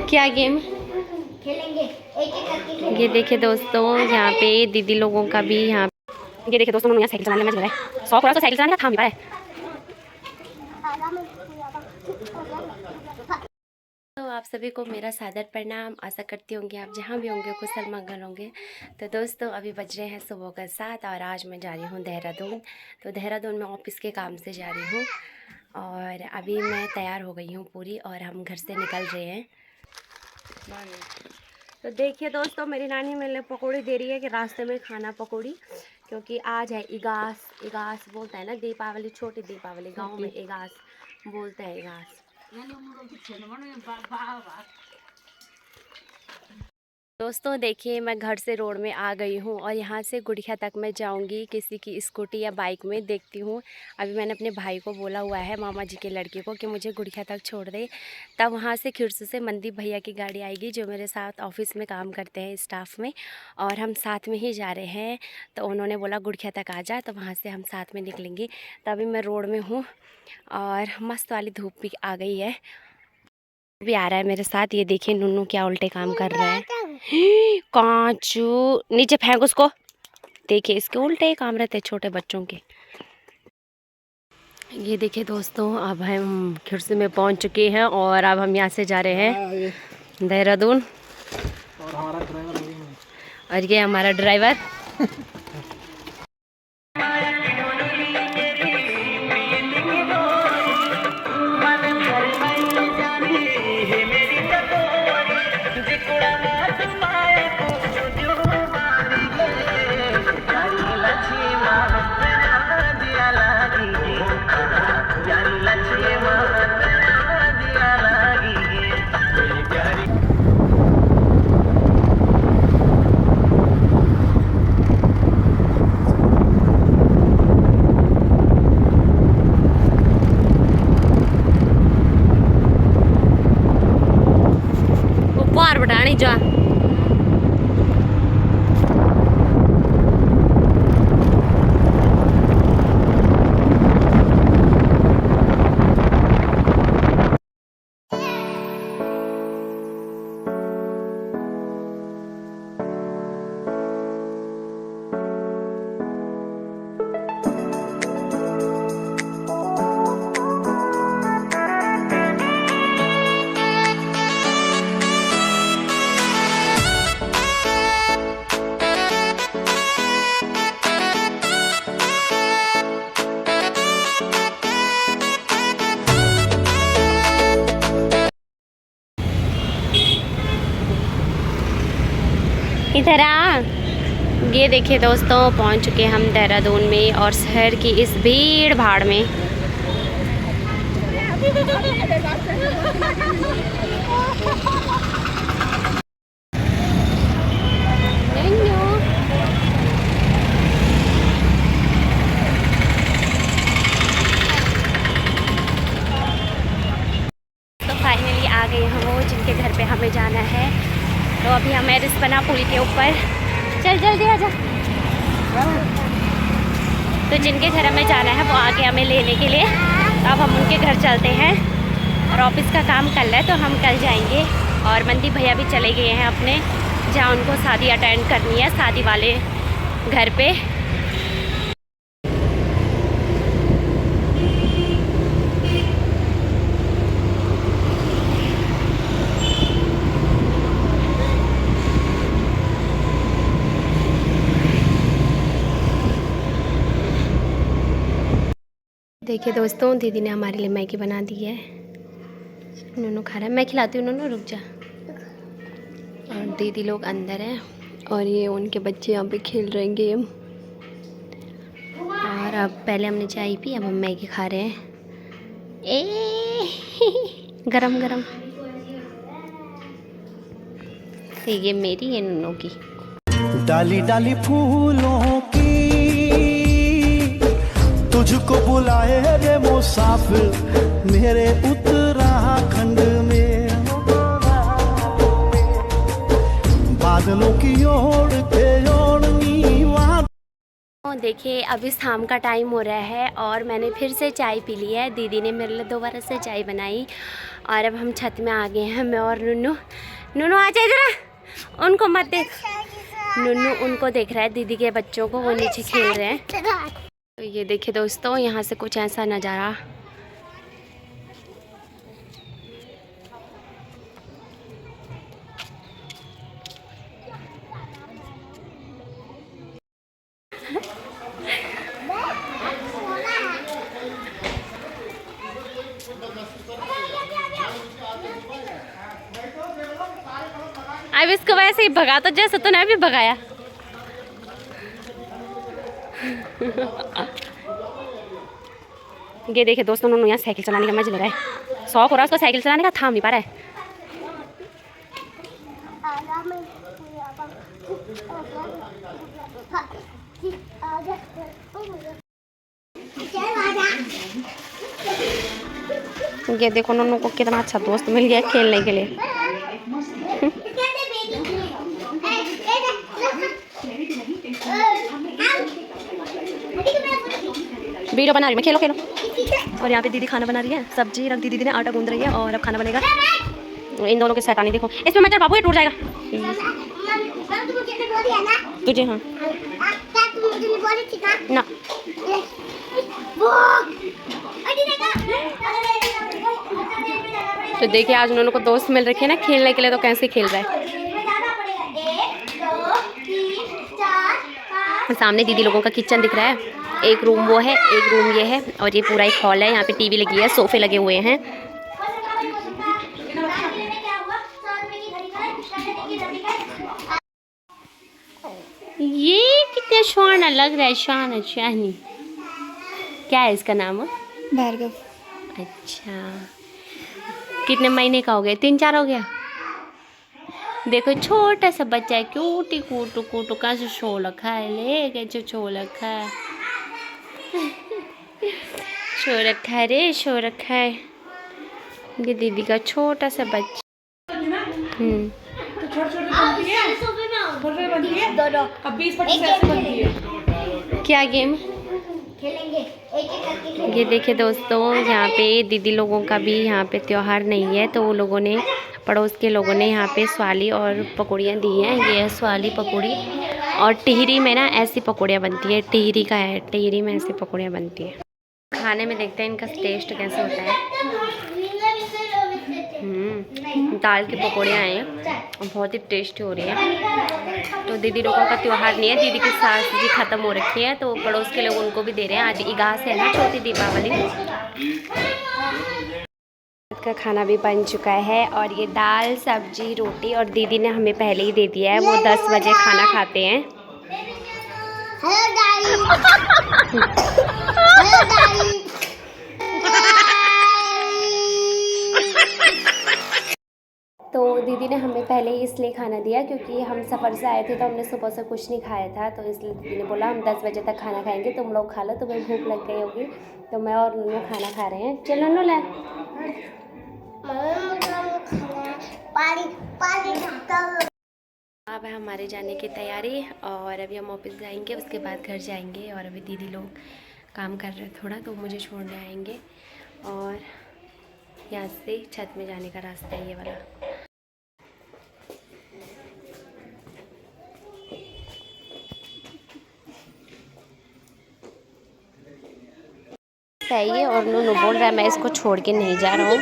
क्या गेम खेलेंगे? एक एक करके खेलेंगे। ये देखिए दोस्तों, यहाँ पे दीदी लोगों का भी यहाँ, ये देखिए दोस्तों, यहाँ साइकिल चलाने में लग रहा है। शौक हो रहा तो साइकिल चलाने का, थाम नहीं पा रहा है। तो आप सभी को मेरा सादर प्रणाम। आशा करती होंगी आप जहाँ भी होंगे कुशल मंगल होंगे। तो दोस्तों अभी बज रहे हैं सुबह का 7 और आज मैं जा रही हूँ देहरादून। तो देहरादून में ऑफिस के काम से जा रही हूँ और अभी मैं तैयार हो गई हूँ पूरी और हम घर से निकल रहे हैं। तो देखिए दोस्तों, मेरी नानी मेरे लिए पकौड़ी दे रही है कि रास्ते में खाना पकौड़ी, क्योंकि आज है इगास। इगास बोलते हैं ना दीपावली, छोटी दीपावली, गांव में इगास बोलते हैं। इगास दोस्तों देखिए, मैं घर से रोड में आ गई हूँ और यहाँ से गुड़िया तक मैं जाऊँगी किसी की स्कूटी या बाइक में, देखती हूँ। अभी मैंने अपने भाई को बोला हुआ है, मामा जी के लड़के को, कि मुझे गुड़िया तक छोड़ दे। तब वहाँ से खिरसू से मनदीप भैया की गाड़ी आएगी, जो मेरे साथ ऑफिस में काम करते हैं स्टाफ में, और हम साथ में ही जा रहे हैं। तो उन्होंने बोला गुड़िया तक आ जा, तो वहाँ से हम साथ में निकलेंगे। तभी मैं रोड में हूँ और मस्त वाली धूप भी आ गई है। भी आ रहा है मेरे साथ। ये देखिए नन्नू क्या उल्टे काम कर रहा है। कांचू नीचे फेंक उसको। देखिए इसके उल्टे काम रहते हैं छोटे बच्चों के। ये देखिए दोस्तों, अब हम खिरसी में पहुंच चुके हैं और अब हम यहाँ से जा रहे हैं देहरादून। और ये हमारा ड्राइवर बार बढ़ानी जा। इधर आ। ये देखिए दोस्तों, पहुंच चुके हम देहरादून में और शहर की इस भीड़ भाड़ में। तो फाइनली आ गए हम वो जिनके घर पे हमें जाना है। तो अभी हमें रिस्पना पुल के ऊपर, चल जल्दी आ जा। तो जिनके घर हमें जाना है वो आके हमें लेने के लिए। तो अब हम उनके घर चलते हैं और ऑफिस का काम कल है तो हम कल जाएंगे। और मनदीप भैया भी चले गए हैं अपने, जहाँ उनको शादी अटेंड करनी है, शादी वाले घर पे। देखिए दोस्तों, दीदी ने हमारे लिए मैगी बना दी है। नूनू खा रहा है, मैं खिलाती हूँ। नूनू रुक जा। और दीदी लोग अंदर हैं और ये उनके बच्चे यहाँ पे खेल रहे हैं गेम। और अब पहले हमने चाय पी, अब हम मैगी खा रहे हैं। गरम गरम। ये मेरी है नूनू की। डाली डाली फूलों की तुझको बुलाए रे मुसाफिर मेरे उत्तराखंड में। बादलों की ओर के ओढ़नी। दोस्तों देखिए अभी शाम का टाइम हो रहा है और मैंने फिर से चाय पी ली है। दीदी ने मेरे लिए दोबारा से चाय बनाई और अब हम छत में आ गए हैं। मैं और नुन्नू। नुन्नू आ जाए जरा, उनको मत देख। नुन्नू उनको देख रहा है, दीदी के बच्चों को, वो नीचे खेल रहे हैं। तो ये देखिए दोस्तों, यहाँ से कुछ ऐसा नज़ारा। अब इसको वैसे ही भगा तो जैसे तूने अभी भगाया। ये देखिए दोस्तों, उन्होंने यहाँ साइकिल चलाने का मजा ले रहा है। शौक हो रहा है उसको साइकिल चलाने का, थाम नहीं पा रहा है। ये देखो नन्नू को कितना अच्छा दोस्त मिल गया खेलने के लिए। वीडियो बना रही मैं, खेलो खेलो। और यहाँ पे दीदी खाना बना रही है, सब्जी रख दी दीदी ने, आटा गूंद रही है और अब खाना बनेगा। इन दोनों के शैतानी देखो, इसमें मत बाबू, ये टूट जाएगा तुझे। हाँ ना, तो देखिए आज उन्होंने को दोस्त मिल रखे हैं ना खेलने के लिए, तो कैसे खेल रहा है। सामने दीदी लोगों का किचन दिख रहा है। एक रूम वो है, एक रूम ये है और ये पूरा एक हॉल है। यहाँ पे टीवी लगी है, सोफे लगे हुए हैं। ये कितना शाना लग रहा है, शाना शानी। क्या है इसका नाम? भार्गव। अच्छा, कितने महीने का हो गया? 3-4 हो गया। देखो छोटा सा बच्चा है, क्यूटी कूटू कूटू का शो रखा है, ले के छो रखा है, शो रखा है रे, शो रखा है। ये दीदी का छोटा सा बच्चा। क्या गेम खेलेंगे? एक ये देखिए दोस्तों, यहाँ पे दीदी लोगों का भी यहाँ पे त्योहार नहीं है, तो वो लोगों ने, पड़ोस के लोगों ने यहाँ पे स्वाली और पकौड़ियाँ दी हैं। ये है स्वाली पकौड़ी, और टिहरी में ना ऐसी पकौड़ियाँ बनती है। टिहरी का है, टिहरी में ऐसी पकौड़ियाँ बनती है। खाने में देखते हैं इनका टेस्ट कैसे होता है। दाल की पकौड़ियाँ हैं, बहुत ही टेस्टी हो रही है। तो दीदी लोगों का त्योहार नहीं है, दीदी की सास जी ख़त्म हो रखी है, तो पड़ोस के लोग उनको भी दे रहे हैं। आज इगास है ना, छोटी दीपावली का खाना भी बन चुका है। और ये दाल सब्जी रोटी, और दीदी ने हमें पहले ही दे दिया है। वो 10 बजे खाना खाते हैं। तो दीदी ने हमें पहले ही इसलिए खाना दिया क्योंकि हम सफ़र से आए थे, तो हमने सुबह से कुछ नहीं खाया था, तो इसलिए दीदी ने बोला हम 10 बजे तक खाना खाएंगे, तुम लोग खा लो, तुम्हें भूख लग गई होगी। तो मैं और नन्नू खाना खा रहे हैं। चलो नन्नू ले। अब है हमारे जाने की तैयारी, और अभी हम ऑफिस जाएंगे, उसके बाद घर जाएंगे। और अभी दीदी लोग काम कर रहे हैं थोड़ा, तो मुझे छोड़ने आएंगे। और यहाँ से छत में जाने का रास्ता है ये वाला। सही है। और नन्नू बोल रहा है मैं इसको छोड़ के नहीं जा रहा हूँ।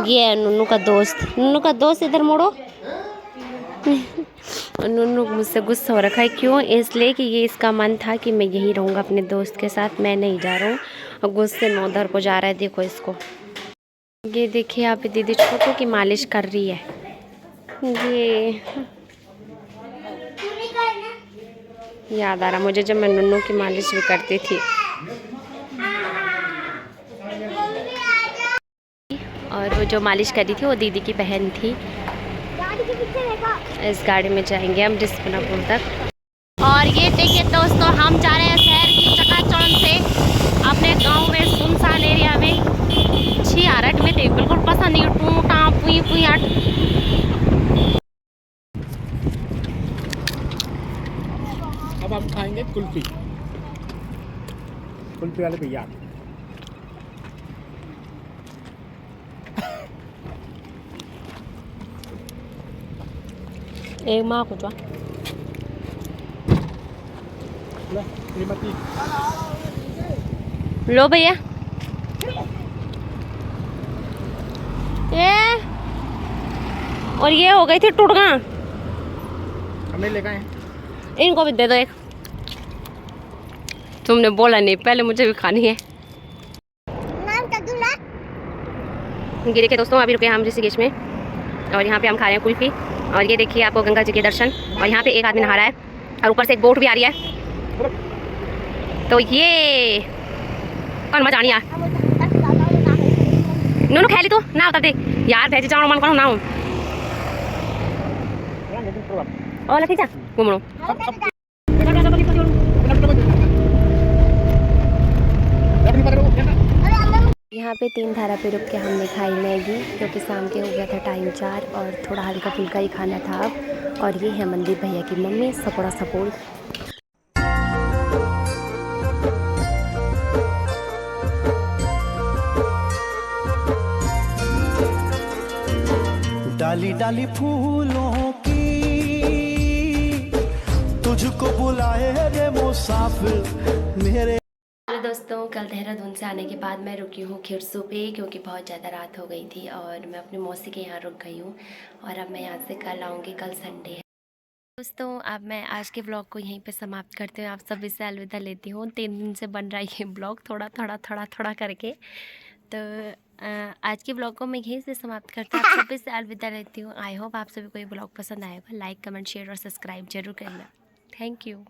ये है नन्नू का दोस्त। नन्नू का दोस्त इधर मुड़ो। नन्नू मुझसे गुस्सा हो रखा है। क्यों? इसलिए कि ये इसका मन था कि मैं यहीं रहूँगा अपने दोस्त के साथ, मैं नहीं जा रहा हूँ, और गुस्से में उधर को जा रहा है। देखो इसको। ये देखिए यहाँ पे दीदी छोटू की मालिश कर रही है। ये याद आ रहा मुझे जब मैं नन्नू की मालिश भी करती थी। और वो जो मालिश करी थी वो दीदी की बहन थी। इस गाड़ी में जाएंगे हम डिस्पनापुर तक। और ये देखिए दोस्तों, हम जा रहे हैं शहर की चकाचौंध से अपने गांव में, सुनसान एरिया में। 6-8 में थे, बिल्कुल पसंद नहीं, टूटा पुई पुई 8। अब हम खाएंगे कुल्फी। कुल्फी वाले भैया। एक माँ कुछ ले श्रीमती। लो भैया ये, और ये हो गई थी टुटगा, हमें लेकर आए। इनको भी दे दो एक। तुमने बोला नहीं, पहले मुझे भी खानी है। ये देखिए दोस्तों, अभी रुके हम ऋषिकेश में और यहाँ पे हम खा रहे हैं कुल्फी। और ये देखिए आपको गंगा जी के दर्शन, और यहाँ पे एक आदमी नहा रहा है और ऊपर से एक बोट भी आ रही है। तो ये कौन मजा नहीं यार, नूनू खेली तो ना उतर दे यार, भेजी जाओ मन करो ना हूँ और लती जा घूमो। यहाँ पे 3 धारा पे रुक के हमने खाई मैगी, क्योंकि शाम के हो गया था टाइम 4 और थोड़ा हल्का फुल्का ही खाना था अब। और ये है मंदिर भैया की मम्मी सपोड़ा सपोड़। डाली डाली फूलों की तुझको बुलाए रे मुसाफिर मेरे। हेलो दोस्तों, कल देहरादून से आने के बाद मैं रुकी हूँ खिरसू पे, क्योंकि बहुत ज़्यादा रात हो गई थी और मैं अपनी मौसी के यहाँ रुक गई हूँ। और अब मैं यहाँ से कल आऊँगी, कल संडे है। दोस्तों अब मैं आज के ब्लॉग को यहीं पे समाप्त करते हुए आप सभी से अलविदा लेती हूँ। 3 दिन से बन रहा है ये ब्लॉग थोड़ा करके, तो आज के ब्लॉग को मैं यहीं से समाप्त करती हूँ। आप सभी से अलविदा लेती हूँ। आई होप आप सभी को ये ब्लॉग पसंद आएगा। लाइक कमेंट शेयर और सब्सक्राइब जरूर करना। Thank you.